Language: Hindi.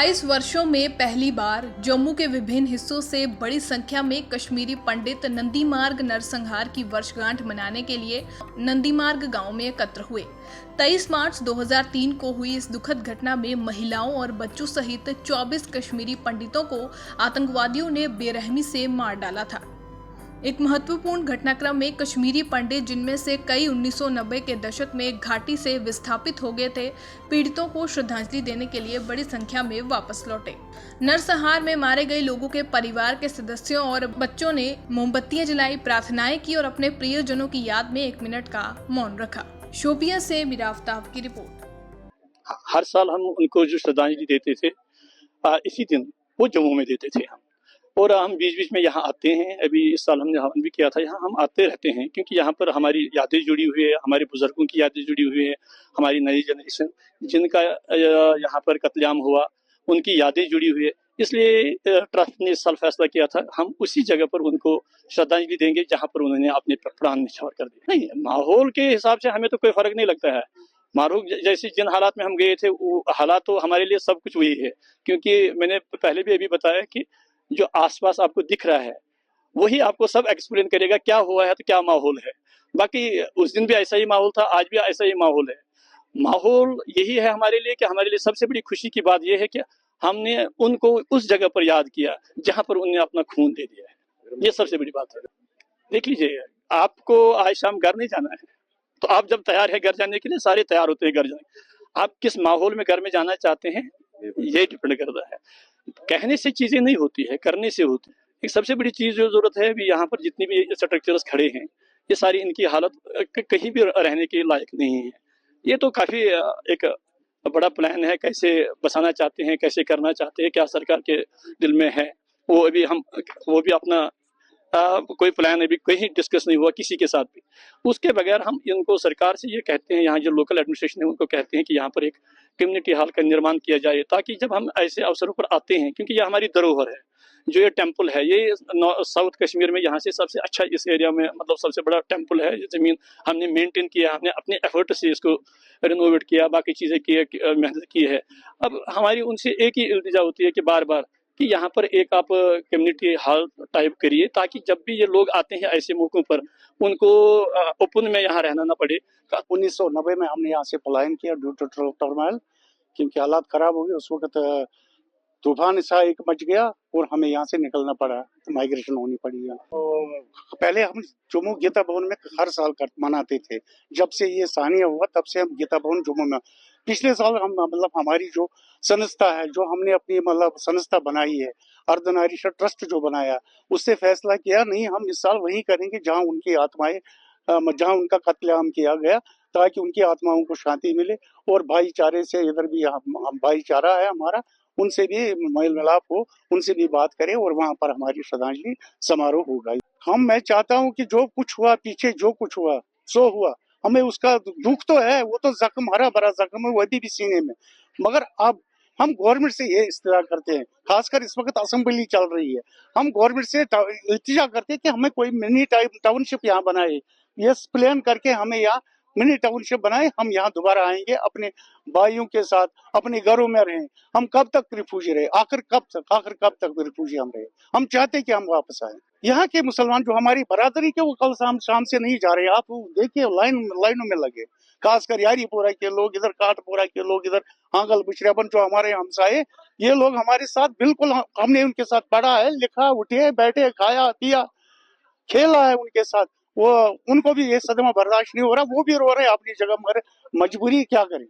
22 वर्षों में पहली बार जम्मू के विभिन्न हिस्सों से बड़ी संख्या में कश्मीरी पंडित नंदी मार्ग नरसंहार की वर्षगांठ मनाने के लिए नंदी मार्ग गांव में एकत्र हुए। 23 मार्च 2003 को हुई इस दुखद घटना में महिलाओं और बच्चों सहित 24 कश्मीरी पंडितों को आतंकवादियों ने बेरहमी से मार डाला था। एक महत्वपूर्ण घटनाक्रम में कश्मीरी पंडित, जिनमें से कई 1990 के दशक में घाटी से विस्थापित हो गए थे, पीड़ितों को श्रद्धांजलि देने के लिए बड़ी संख्या में वापस लौटे। नरसंहार में मारे गए लोगों के परिवार के सदस्यों और बच्चों ने मोमबत्तियां जलाई, प्रार्थनाएं की और अपने प्रियजनों की याद में 1 मिनट का मौन रखा। शोपियां से मीरा आफ्ताब की रिपोर्ट। हर साल हम उनको जो श्रद्धांजलि देते थे, इसी दिन वो जम्मू में देते थे हम, और हम बीच बीच में यहाँ आते हैं। अभी इस साल हमने हवन भी किया था। यहाँ हम आते रहते हैं क्योंकि यहाँ पर हमारी यादें जुड़ी हुई है, हमारे बुजुर्गों की यादें जुड़ी हुई है, हमारी नई जनरेशन जिनका यहाँ पर कत्लेआम हुआ उनकी यादें जुड़ी हुई है। इसलिए ट्रस्ट ने इस साल फैसला किया था हम उसी जगह पर उनको श्रद्धांजलि देंगे जहाँ पर उन्होंने अपने प्राण न्यौछावर कर दिए। नहीं, माहौल के हिसाब से हमें तो कोई फर्क नहीं लगता है। मारूफ जैसे जिन हालात में हम गए थे वो हालात तो हमारे लिए सब कुछ वही है, क्योंकि मैंने पहले भी अभी बताया कि जो आसपास आपको दिख रहा है वही आपको सब एक्सप्लेन करेगा क्या हुआ है तो क्या माहौल है। बाकी उस दिन भी ऐसा ही माहौल था, आज भी ऐसा ही माहौल है। माहौल यही है हमारे लिए कि हमारे लिए सबसे बड़ी खुशी की बात यह है कि हमने उनको उस जगह पर याद किया जहां पर उन्होंने अपना खून दे दिया है। ये सबसे बड़ी बात है। देख लीजिए, आपको आज शाम घर नहीं जाना है, तो आप जब तैयार है घर जाने के लिए, सारे तैयार होते हैं घर जाने। आप किस माहौल में घर में जाना चाहते हैं ये डिपेंड करता है। कहने से चीजें नहीं होती है, करने से होती है। एक सबसे बड़ी चीज जो जरूरत है अभी यहाँ पर जितनी भी स्ट्रक्चर्स खड़े हैं, ये सारी इनकी हालत कहीं भी रहने के लायक नहीं है। ये तो काफी एक बड़ा प्लान है, कैसे बसाना चाहते हैं, कैसे करना चाहते हैं, क्या सरकार के दिल में है वो भी अपना कोई प्लान अभी कहीं डिस्कस नहीं हुआ किसी के साथ भी। उसके बगैर हम इनको सरकार से ये कहते हैं, यहाँ जो लोकल एडमिनिस्ट्रेशन है उनको कहते हैं कि यहाँ पर एक कम्युनिटी हॉल का निर्माण किया जाए, ताकि जब हम ऐसे अवसरों पर आते हैं, क्योंकि ये हमारी धरोहर है, जो ये टेम्पल है, ये साउथ कश्मीर में यहाँ से सबसे अच्छा इस एरिया में मतलब सबसे बड़ा टेम्पल है। ये जमीन हमने मेंटेन किया, हमने अपने एफर्ट से इसको रिनोवेट किया, बाकी चीजें की, मेहनत की है। अब हमारी उनसे एक ही इल्तिजा होती है कि बार बार कि यहाँ पर एक आप कम्युनिटी हॉल टाइप करिए, ताकि जब भी ये लोग आते हैं ऐसे मौकों पर उनको ओपन में यहाँ रहना ना पड़े। 1990 में हमने यहाँ से पलायन किया ड्यू टू टर्माइल, क्योंकि हालात खराब हो गए। उस वक्त तूफान सा एक मच गया और हमें यहाँ से निकलना पड़ा, माइग्रेशन होनी पड़ी है। तो पहले हम जम्मू गीता भवन में हर साल मनाते थे। जब से ये सानिया हुआ तब से हम गीता भवन जम्मू में, पिछले साल हम मतलब हमारी जो संस्था है, जो हमने अपनी मतलब संस्था बनाई है, अर्धनारीश्वर ट्रस्ट जो बनाया, उससे फैसला किया नहीं हम इस साल वही करेंगे जहाँ उनकी आत्माएं, जहाँ उनका कत्लेआम किया गया, ताकि उनकी आत्माओं को शांति मिले। और भाईचारे से इधर भी हम भाईचारा है हमारा, उनसे भी मेल मिलाप हो, उनसे भी बात करें और वहाँ पर हमारी श्रद्धांजलि समारोह होगा। मैं चाहता हूँ कि जो कुछ हुआ पीछे, जो कुछ हुआ सो हुआ, हमें उसका दुख तो है, वो तो जख्म, हरा भरा जख्म है, वो भी सीने में। मगर अब हम गवर्नमेंट से ये इस्तेजा करते हैं, खासकर इस वक्त असेंबली चल रही है, हम गवर्नमेंट से इल्तिजा करते हैं कि हमें कोई मिनी टाउनशिप यहाँ बनाए, ये प्लान करके हमें यहाँ मिनी टाउनशिप बनाए। हम यहाँ दोबारा आएंगे, अपने भाइयों के साथ अपने घरों में रहें। हम कब तक रिफ्यूजी रहे, आखिर कब तक रिफ्यूजी हम रहे। हम चाहते हैं कि हम वापस आए। यहाँ के मुसलमान जो हमारी बरादरी के, वो कल शाम से नहीं जा रहे। आप देखिए लाइनों में लगे, खासकर यारीपोरा के लोग, इधर काठपोरा के लोग, इधर हांगल बिछड़ापन जो हमारे हमसाए, ये लोग हमारे साथ बिल्कुल, हमने उनके साथ पढ़ा है, लिखा, उठे, बैठे, खाया पिया, खेला है उनके साथ। वो उनको भी ये सदमा बर्दाश्त नहीं हो रहा, वो भी रो रहे हैं अपनी जगह, मगर मजबूरी क्या करें।